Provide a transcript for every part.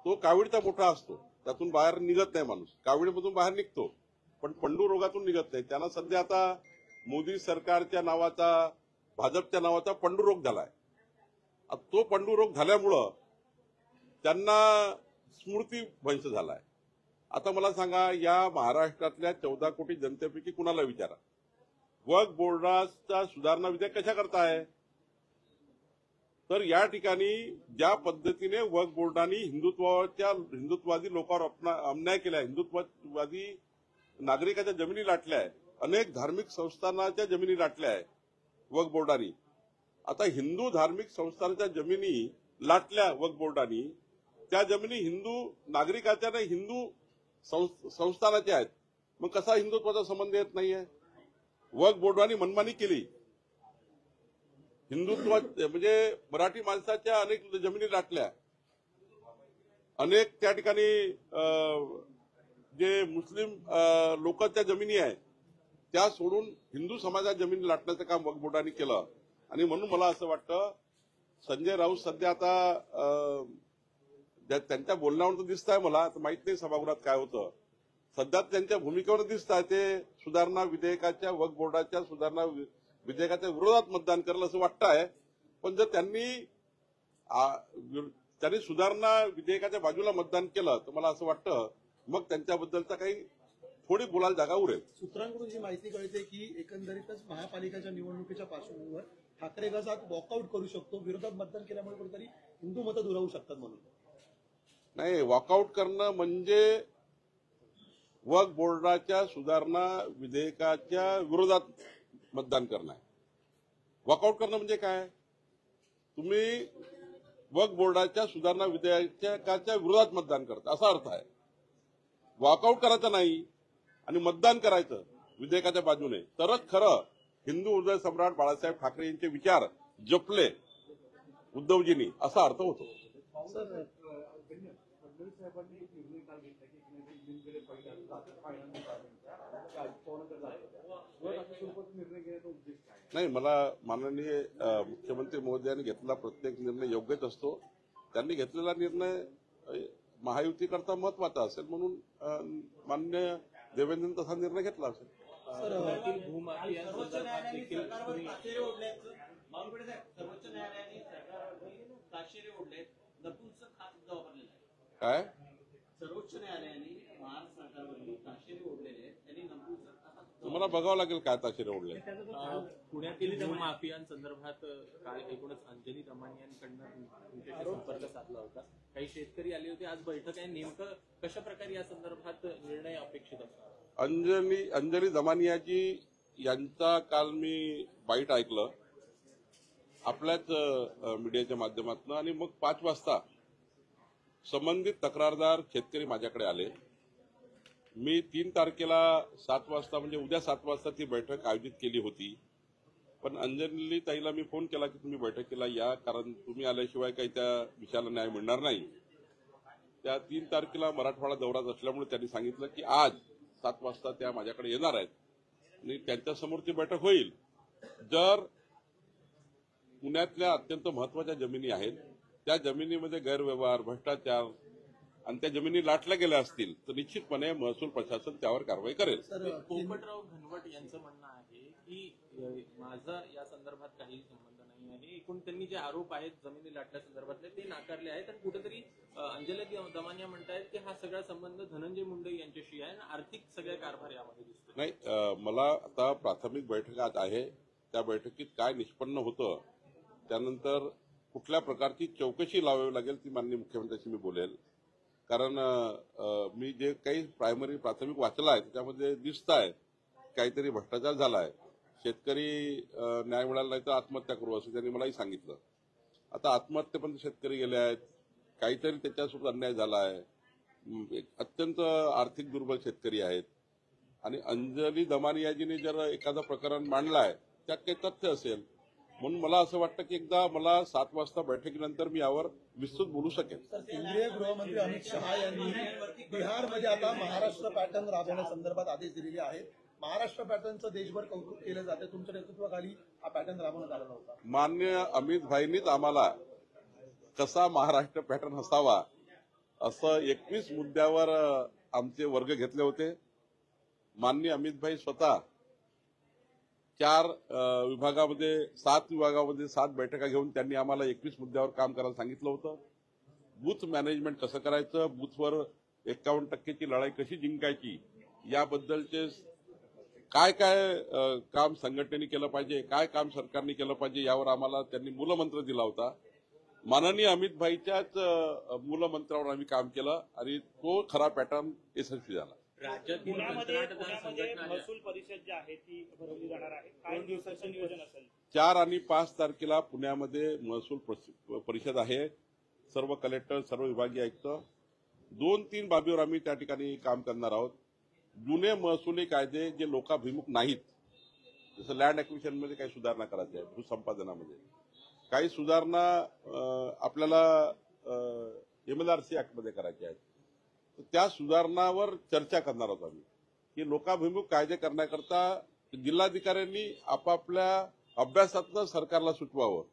तो कावीळचा मोठा असतो, त्यातून बाहेर निघत नाही माणूस. कावीळमधून बाहेर निघतो पण पंडू रोगातून निघत नाही. त्यांना सध्या आता मोदी सरकारच्या नावाचा, भाजपच्या नावाचा पंडू रोग झालाय. तो पंडू रोग झाल्यामुळं त्यांना स्मृतीभ्रंश झालाय. आता मला सांगा, या महाराष्ट्रातल्या 14 कोटी जनतेपैकी कुणाला विचारा, वक्फ बोर्डाचा सुधारणा विधेयक कशा करताय? तर या ठिकाणी ज्या पद्धतीने वक्फ बोर्डाने हिंदुत्ववादी लोकांवर अन्याय केलाय, हिंदुत्ववादी नागरिकाच्या जमिनी लाटल्या आहे, अनेक धार्मिक संस्थानाच्या जमिनी लाटल्या आहे वक्फ बोर्डानी. आता हिंदू धार्मिक संस्थानाच्या जमिनी लाटल्या वक्फ बोर्डानी, त्या जमिनी हिंदू नागरिकाच्या नाही, हिंदू संस्थानाच्या आहेत. मग कसा हिंदुत्वाचा संबंध येत नाहीये? वक्फ बोर्डाने मनमानी केली. हिंदुत्व म्हणजे मराठी माणसाच्या अनेक जमिनी लाटल्या, अनेक त्या ठिकाणी जे मुस्लिम लोकांच्या जमिनी आहेत त्या सोडून हिंदू समाजाच्या जमिनी लाटण्याचं काम वक्फ बोर्डाने केलं. आणि म्हणून मला असं वाटतं, संजय राऊत सध्या आता त्यांच्या बोलण्यावरून दिसत आहे, मला आता माहित नाही सभागृहात काय होतं, सध्या त्यांच्या भूमिकेवर दिसत आहे ते सुधारणा विधेयकाच्या, वक्फ बोर्डाच्या सुधारणा विधेयकाच्या विरोधात मतदान करेल असं वाटतं आहे. पण जर त्यांनी सुधारणा विधेयकाच्या बाजूला मतदान केलं तर मला असं वाटतं मग त्यांच्याबद्दलचा काही थोडी बोलायला जागा उरेल. सूत्रांकडून जी माहिती कळते की एकंदरीतच महापालिकेच्या निवडणुकीच्या पार्श्वभूमीवर ठाकरे गट आज वॉकआउट करू शकतो, विरोधात मतदान केल्यामुळे कुठेतरी हिंदू मतं दुरावू शकतात म्हणून. नाही, वॉकआउट करणं म्हणजे वक्फ बोर्डाच्या सुधारणा विधेयकाच्या विरोधात मतदान करणं आहे. वॉकआउट करणं म्हणजे काय? तुम्ही वक्फ बोर्डाच्या सुधारणा विधेयकाच्या विरोधात मतदान करता असा अर्थ आहे. वॉकआउट करायचं नाही आणि मतदान करायचं विधेयकाच्या बाजूने, तरच खरं हिंदू हृदय सम्राट बाळासाहेब ठाकरे यांचे विचार जपले उद्धवजींनी असा अर्थ होतो. नाही, मला माननीय मुख्यमंत्री महोदयांनी घेतलेला प्रत्येक निर्णय योग्यच असतो. त्यांनी घेतलेला निर्णय महायुतीकरता महत्वाचा असेल म्हणून माननीय देवेंद्रने तसा निर्णय घेतला असेल. काय सर्वोच्च न्यायालयाने महाराष्ट्र सरकारवरती ताशेरे ओढलेले त्यांनी तुम्हाला बघावं लागेल काय ताशेरे ओढले. पुण्यातील भूमाफियांसंदर्भात काल एकूणच अंजली दमानियांकडनं तुमच्याशी संपर्क साधला होता, काही शेतकरी आले होते, आज बैठक आहे, नेमकं कशा प्रकारे या संदर्भात निर्णय अपेक्षित असणार? अंजली दमानियाजी यांचा काल मी बाईट ऐकलं आपल्याच मीडियाच्या माध्यमातून, आणि मग 5 वाजता संबंधित तक्रारदार शेतकरी माझ्याकडे आले. मी 3 तारखेला 7 वाजता म्हणजे उद्या 7 वाजता ती बैठक आयोजित केली होती. पण अंजली ताईला मी फोन केला की तुम्ही बैठकीला या, कारण तुम्ही आल्याशिवाय काही त्या विषयाला न्याय मिळणार नाही. त्या 3 तारखेला मराठवाडा दौऱ्यात असल्यामुळे त्यांनी सांगितलं की आज 7 वाजता त्या माझ्याकडे येणार आहेत आणि त्यांच्यासमोर ती बैठक होईल. जर पुण्यातल्या अत्यंत महत्वाच्या जमिनी आहेत त्या जमिनीमध्ये गैरव्यवहार, भ्रष्टाचार आणि त्या जमिनी लाटल्या गेल्या असतील तर निश्चितपणे महसूल प्रशासन त्यावर कारवाई करेल. पोपटराव घनवट यांचं म्हणणं आहे की माझा या संदर्भात काही संबंध नाही आहे. एकूण त्यांनी जे आरोप आहेत जमिनी लाटल्या संदर्भातले ते नाकारले आहेत आणि कुठेतरी अंजली दमानिया म्हणतायत की हा सगळा संबंध धनंजय मुंडे यांच्याशी आहे आणि आर्थिक सगळ्या कारभार यामध्ये दिसतो. नाही, मला आता प्राथमिक बैठक आज आहे, त्या बैठकीत काय निष्पन्न होतं त्यानंतर कुठल्या प्रकारची चौकशी लावावी लागेल ती माननीय मुख्यमंत्र्यांशी मी बोलेल. कारण मी जे काही प्राथमिक वाचलं आहे त्याच्यामध्ये दिसत आहे काहीतरी भ्रष्टाचार झाला आहे, शेतकरी न्याय मिळाला नाही तर आत्महत्या करू असं त्यांनी मलाही सांगितलं. आता आत्महत्येपर्यंत शेतकरी गेले आहेत, काहीतरी त्याच्यासोबत अन्याय झाला आहे, अत्यंत आर्थिक दुर्बल शेतकरी आहेत. आणि अंजली दमानियाजीने जर एखादं प्रकरण मांडलं आहे त्यात काही तथ्य असेल म्हणून मला असं वाटतं की एकदा मला 7 वाजता बैठकीनंतर मी यावर विस्तृत बोलू शकेन. केंद्रीय गृहमंत्री अमित शहा यांनी बिहारमध्ये आता महाराष्ट्र पॅटर्न राबवण्यासंदर्भात आदेश दिलेले आहेत. महाराष्ट्र पॅटर्नचं देशभर कौतुक केलं जाते, तुमच्या नेतृत्वाखाली हा पॅटर्न राबवण्यात आलेला होता. माननीय अमित भाईंनीच आम्हाला कसा महाराष्ट्र पॅटर्न असावा असं 21 मुद्द्यावर आमचे वर्ग घेतले होते. माननीय अमितभाई स्वतः 4 विभागामध्ये 7 विभागामध्ये 7 बैठका घेऊन त्यांनी आम्हाला 21 मुद्द्यावर काम करायला सांगितलं होतं. बूथ मॅनेजमेंट कसं करायचं, बूथवर 51% लढाई कशी जिंकायची, याबद्दलचे काय काय काम संघटनेने केलं पाहिजे, काय काम सरकारने केलं पाहिजे, यावर आम्हाला त्यांनी मूलमंत्र दिला होता. माननीय अमितभाईच्याच मूलमंत्रावर आम्ही काम केलं आणि तो खरा पॅटर्न यशस्वी झाला. राज्यातील पुण्यामध्ये कंत्राटदार संघटना महसूल परिषद जी आहे ती भरवली जाणार आहे. काय दिवसाचं नियोजन असेल? 4 आणि 5 तारखेला पुण्यामध्ये महसूल परिषद आहे. सर्व कलेक्टर, सर्व विभागीय आयुक्त, 2-3 बाबीवर आम्ही त्या ठिकाणी काम करणार आहोत. जुने महसुली कायदे जे लोकाभिमुख नाहीत, जसं लँड ॲक्विजिशन मध्ये काही सुधारणा करायच्या आहेत, भूसंपादनामध्ये काही सुधारणा आपल्याला MLRC ऍक्टमध्ये करायच्या आहेत, तर त्या सुधारणावर चर्चा करणार आहोत आम्ही. की लोकाभिमुख कायदे करण्याकरता जिल्हाधिकाऱ्यांनी आपापल्या अभ्यासातनं सरकारला सुचवावं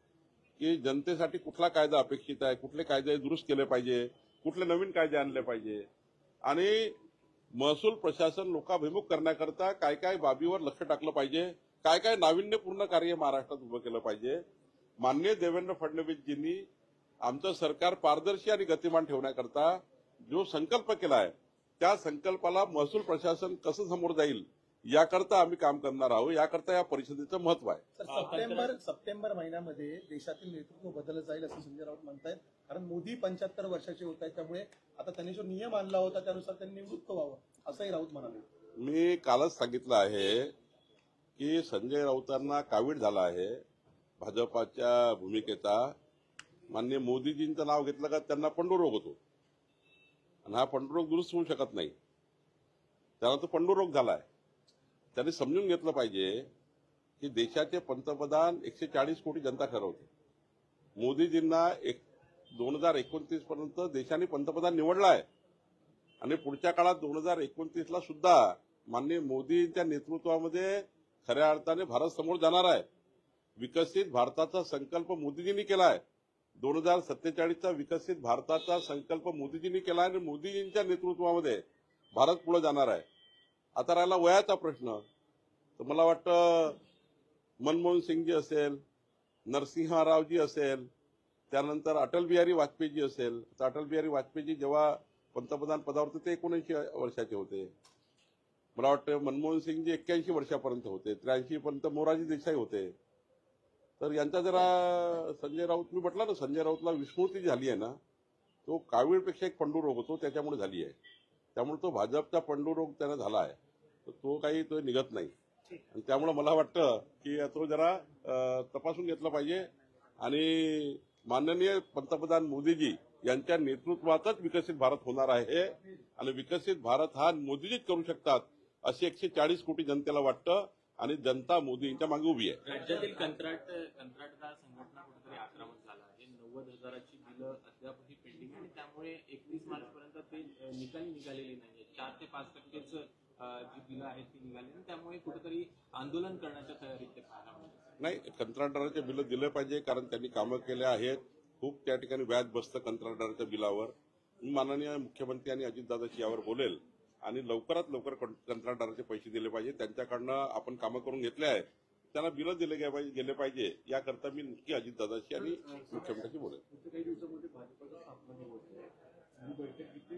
की जनतेसाठी कुठला कायदा अपेक्षित आहे, कुठले कायदे दुरुस्त केले पाहिजे, कुठले नवीन कायदे आणले पाहिजे, आणि महसूल प्रशासन लोकाभिमुख करण्याकरता काय काय बाबीवर लक्ष टाकलं पाहिजे, काय काय नाविन्यपूर्ण कार्य महाराष्ट्रात उभं केलं पाहिजे. माननीय देवेंद्र फडणवीसजींनी आमचं सरकार पारदर्शी आणि गतिमान ठेवण्याकरता जो संकल्प केला आहे, त्या संकल्पाला महसूल प्रशासन कसं समोर जाईल याकरता आम्ही काम करणार आहोत. याकरता या परिषदेचं महत्व आहे. सर, सप्टेंबर महिन्यामध्ये देशातील नेतृत्व बदललं जाईल असं संजय राऊत म्हणतायत. कारण मोदी 75 वर्षाचे होत आहेत, त्यामुळे आता त्यांनी जो नियम आणला होता त्यानुसार त्यांनी निवृत्त व्हावं असंही राऊत म्हणाले. मी कालच सांगितलं आहे की संजय राऊतांना कावीळ झाला आहे भाजपाच्या भूमिकेचा. माननीय मोदीजींचं नाव घेतलं का त्यांना पंडुरोग होतो, आणि हा पंडुरोग दुरुस्त होऊ शकत नाही. त्याला तो पंडुरोग झालाय. त्यांनी समजून घेतलं पाहिजे की देशाचे पंतप्रधान 140 कोटी जनता ठरवते. मोदीजींना 2029 पर्यंत देशाने पंतप्रधान निवडलाय, आणि पुढच्या काळात 2029ला सुद्धा माननीय मोदींच्या नेतृत्वामध्ये खऱ्या अर्थाने भारत समोर जाणार आहे. विकसित भारताचा संकल्प मोदीजींनी केलाय. 2047चा विकसित भारताचा संकल्प मोदीजींनी केला आणि मोदीजींच्या नेतृत्वामध्ये भारत पुढे जाणार आहे. आता राहिला वयाचा प्रश्न, तर मला वाटतं मनमोहन सिंगजी असेल, नरसिंहरावजी असेल, त्यानंतर अटल बिहारी वाजपेयीजी असेल. तर अटल बिहारी वाजपेयीजी जेव्हा पंतप्रधान पदावर होते ते 19 वर्षाचे होते. मला वाटतं मनमोहन सिंगजी 81 वर्षापर्यंत होते. 83 पर्यंत मोरारजी देसाई होते. तर यांचा जरा संजय राऊत, मी म्हटलं ना, संजय राऊतला विस्मृती झाली आहे ना, तो कावीळपेक्षा एक पंडुरोग होतो, त्याच्यामुळे झाली आहे. त्यामुळे तो भाजपचा पंडुरोग त्याला झाला आहे, तर तो काही तो निघत नाही. आणि त्यामुळे मला वाटतं की तो जरा तपासून घेतला पाहिजे, आणि माननीय पंतप्रधान मोदीजी यांच्या नेतृत्वातच विकसित भारत होणार आहे, आणि विकसित भारत हा मोदीजीच करू शकतात असे 140 कोटी जनतेला वाटतं, आणि जनता मोदींच्या मागे उभी आहे. राज्यातील कंत्राटदार संघटना कुठेतरी आक्रमक झाला आहे. 90,000ची बिलं अद्यापही पेंडिंग, आणि त्यामुळे 31 मार्चपर्यंत ते निकाली निघालेली नाहीये. 4 ते 5% जी बिलं आहेत ती निघाली, आणि त्यामुळे कुठेतरी आंदोलन करण्याच्या तयारीत ते पाहायला मिळतं. नाही, कंत्राटदाराचे बिलं दिले पाहिजे, कारण त्यांनी कामं केले आहेत. खूप त्या ठिकाणी व्याज बसतं कंत्राटदाराच्या बिलावर. मी माननीय मुख्यमंत्री आणि अजितदादाशी यावर बोलेल, आणि लवकरात लवकर कंत्राटदाराचे पैसे दिले पाहिजे. त्यांच्याकडनं आपण कामं करून घेतले आहेत, त्यांना बिलं दिले गेले पाहिजे. याकरता मी नक्की अजितदादाशी आणि मुख्यमंत्र्यांशी बोलेल. काही दिवसामध्ये भाजपचा स्थापना होत आहे, ही बैठक किती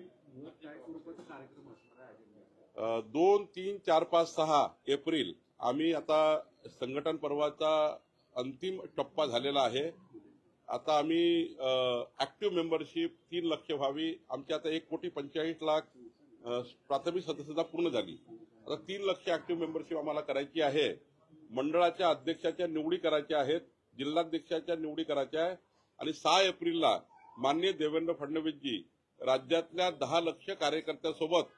काय स्वरूपाचा कार्यक्रम असणार आहे? 2, 3, 4, 5, 6 एप्रिल आम्ही आता संघटन पर्वाचा अंतिम टप्पा झालेला आहे. आता आम्ही ऍक्टिव्ह मेंबरशिप 3 लाख व्हावी. आमची आता 1,45,00,000 प्राथमिक सदस्यता पूर्ण झाली. आता 3 लाख ऍक्टिव्ह मेंबरशिप आम्हाला करायची आहे. मंडळाच्या अध्यक्षाच्या निवडी करायच्या आहेत, जिल्हाध्यक्षाच्या निवडी करायच्या आहे, आणि 6 एप्रिलला माननीय देवेंद्र फडणवीसजी राज्यातल्या 10 लाख कार्यकर्त्यांसोबत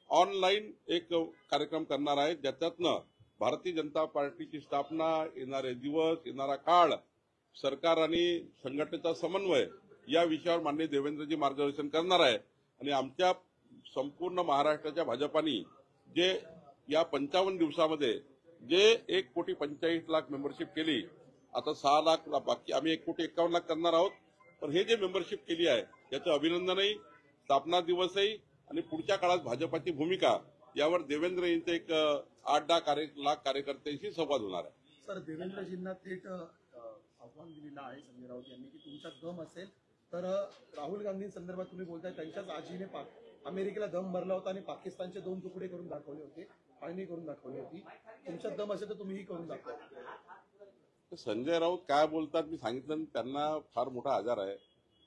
ऑनलाईन एक कार्यक्रम करणार आहेत, ज्याच्यातनं भारतीय जनता पार्टीची स्थापना, येणारे दिवस, येणारा काळ, सरकार आणि संघटनेचा समन्वय या विषयावर माननीय देवेंद्रजी मार्गदर्शन करणार आहे. आणि आमच्या संपूर्ण महाराष्ट्राच्या भाजपानी जे या 55 दिवसामध्ये जे 1,45,00,000 मेंबरशिप केली, आता 6 लाख बाकी आम्ही 1,51,00,000 करणार आहोत. पण हे जे मेंबरशिप केली आहे त्याचं अभिनंदनही स्थापना दिवसही आणि पुढच्या काळात भाजपाची भूमिका यावर देवेंद्र यांचे एक 8-10 लाख कार्यकर्त्यांशी संवाद होणार आहे. सर, देवेंद्रजींना थेट आव्हान दिलेलं आहे संजय राऊत यांनी की तुमच्यात दम असेल तर राहुल गांधींसंदर्भात तुम्ही बोलताय त्यांच्याच आजीने अमेरिकेला दम भरला होता आणि पाकिस्तानचे 2 तुकडे करून दाखवले होते, फाळणी करून दाखवली होती. तुमच्यात दम असेल तर तुम्हीही करून दाखवा. संजय राऊत काय बोलतात मी सांगितलं ना, त्यांना फार मोठा आजार आहे.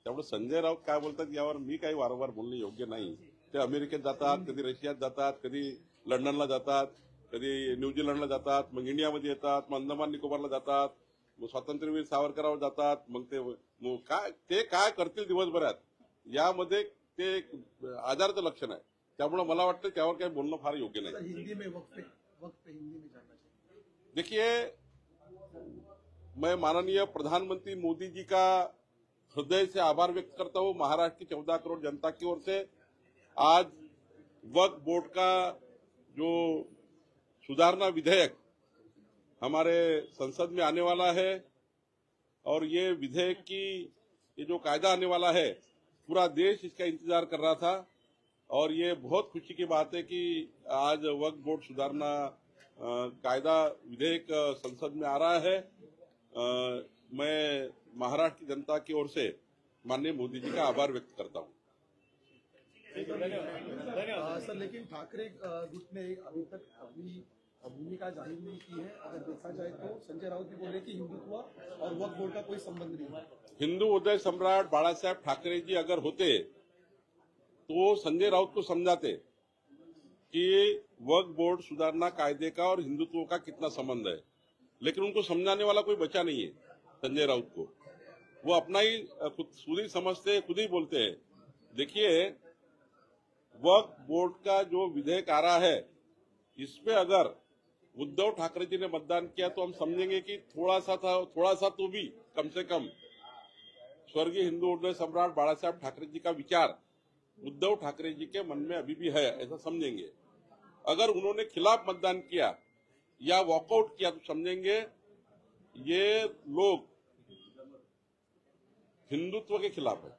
त्यामुळे संजय राऊत काय बोलतात यावर मी काही वारंवार बोलणे योग्य नाही. ते अमेरिकेत जातात, कधी रशियात जातात, कधी लंडनला जातात, कधी न्यूझीलंडला जातात, मग इंडियामध्ये येतात, मग अंदमान निकोबारला जातात, मग स्वातंत्र्यवीर सावरकरावर जातात. मग ते काय करतील दिवसभरात यामध्ये ते आजाराचं लक्षण आहे. त्यामुळे मला वाटतं त्यावर काही बोलणं फार योग्य नाही. सर, हिंदी में वक्त पे हिंदी में जानना चाहिए. देखिए, मैं माननीय प्रधानमंत्री मोदी जी का हृदय से आभार व्यक्त करता हूँ महाराष्ट्र की 14 करोड़ जनता की ओर से. आज वक्फ बोर्ड का जो सुधारना विधेयक हमारे संसद में आने वाला है और ये विधेयक की ये जो कायदा आने वाला है पूरा देश इसका इंतजार कर रहा था और ये बहुत खुशी की बात है कि आज वक्फ बोर्ड सुधारना कायदा विधेयक संसद में आ रहा है. मैं महाराष्ट्र की जनता की ओर से माननीय मोदी जी का आभार व्यक्त करता हूँ. सर, लेकिन ठाकरे गुट ने अभी तक अपनी भूमिका जाहिर नहीं की है. अगर देखा जाए तो संजय राउत भी बोले कि हिंदुत्व और वक्फ बोर्ड का कोई संबंध नहीं है. हिंदू उदय सम्राट बाळासाहेब ठाकरे जी अगर होते तो संजय राउत को समझाते कि वक्फ बोर्ड सुधारना कायदे का और हिंदुत्व का कितना संबंध है, लेकिन उनको समझाने वाला कोई बचा नहीं है. संजय राउत को वो अपना ही खुद ही समझते, खुद ही बोलते हैं. देखिए, वक्फ बोर्ड का जो विधेयक आ रहा है इस पे अगर उद्धव ठाकरे जी ने मतदान किया तो हम समझेंगे कि थोड़ा सा तो भी कम से कम स्वर्गीय हिंदू उदय सम्राट बाळासाहेब ठाकरे जी का विचार उद्धव ठाकरे जी के मन में अभी भी है, ऐसा समझेंगे. अगर उन्होंने खिलाफ मतदान किया या वॉकआउट किया तो समझेंगे ये लोग हिंदुत्व के खिलाफ है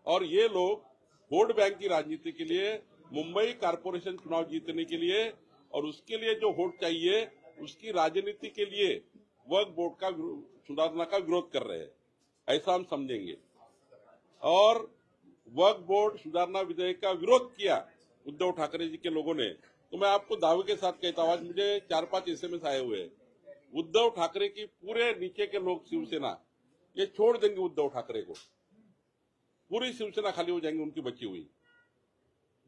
और ये लोग वोट बैंक की राजनीति के लिए, मुंबई कारपोरेशन चुनाव जीतने के लिए और उसके लिए जो वोट चाहिए उसकी राजनीति के लिए वक्फ बोर्ड का सुधारना का विरोध कर रहे हैं, ऐसा हम समझेंगे. और वक्फ बोर्ड सुधारना विधेयक का विरोध किया उद्धव ठाकरे जी के लोगों ने, तो मैं आपको दावे के साथ कहता हूं, आज मुझे 4-5 SMS आए हुए हैं. उद्धव ठाकरे की पूरे नीचे के लोग शिवसेना ये छोड़ देंगे उद्धव ठाकरे को. पूरी शिवसेना खाली हो जाएंगी, उनकी बची हुई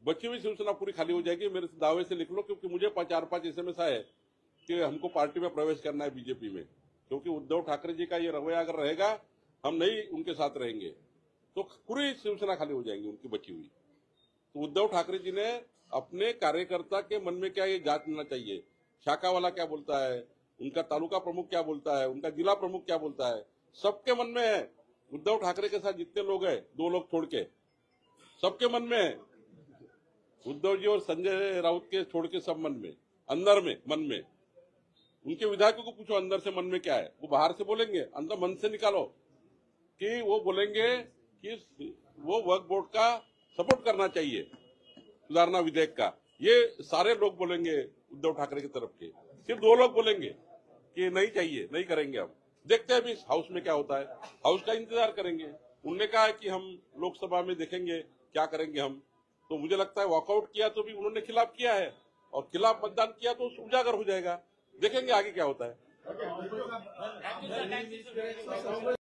शिवसेना पूरी खाली हो जाएगी. मेरे दावे से लिख लो, क्योंकि मुझे 4-5 SMS आए कि हमको पार्टी में प्रवेश करना है बीजेपी में, क्योंकि उद्धव ठाकरे जी का ये रवैया अगर रहेगा हम नहीं उनके साथ रहेंगे तो पूरी शिवसेना खाली हो जाएंगी उनकी बची हुई. तो उद्धव ठाकरे जी ने अपने कार्यकर्ता के मन में क्या ये जांच लेना चाहिए, शाखा वाला क्या बोलता है, उनका तालुका प्रमुख क्या बोलता है, उनका जिला प्रमुख क्या बोलता है, सबके मन में है. उद्धव ठाकरे के साथ जितने लोग हैं, 2 लोग छोड़ के, सबके मन में है. उद्धव जी और संजय राउत के छोड़ के सब मन में, अंदर में, मन में. उनके विधायकों को पूछो अंदर से मन में क्या है, वो बाहर से बोलेंगे, अंदर मन से निकालो कि वो बोलेंगे कि वो वक्फ बोर्ड का सपोर्ट करना चाहिए, सुधारना विधेयक का. ये सारे लोग बोलेंगे उद्धव ठाकरे की तरफ के. सिर्फ 2 लोग बोलेंगे कि नहीं चाहिए, नहीं करेंगे. हम देखते हैं अभी हाउस में क्या होता है, हाउस का इंतजार करेंगे. उन्होंने कहा है कि हम लोकसभा में देखेंगे क्या करेंगे हम. तो मुझे लगता है वॉकआउट किया तो भी उन्होंने खिलाफ किया है और खिलाफ मतदान किया तो उजागर हो जाएगा. देखेंगे आगे क्या होता है.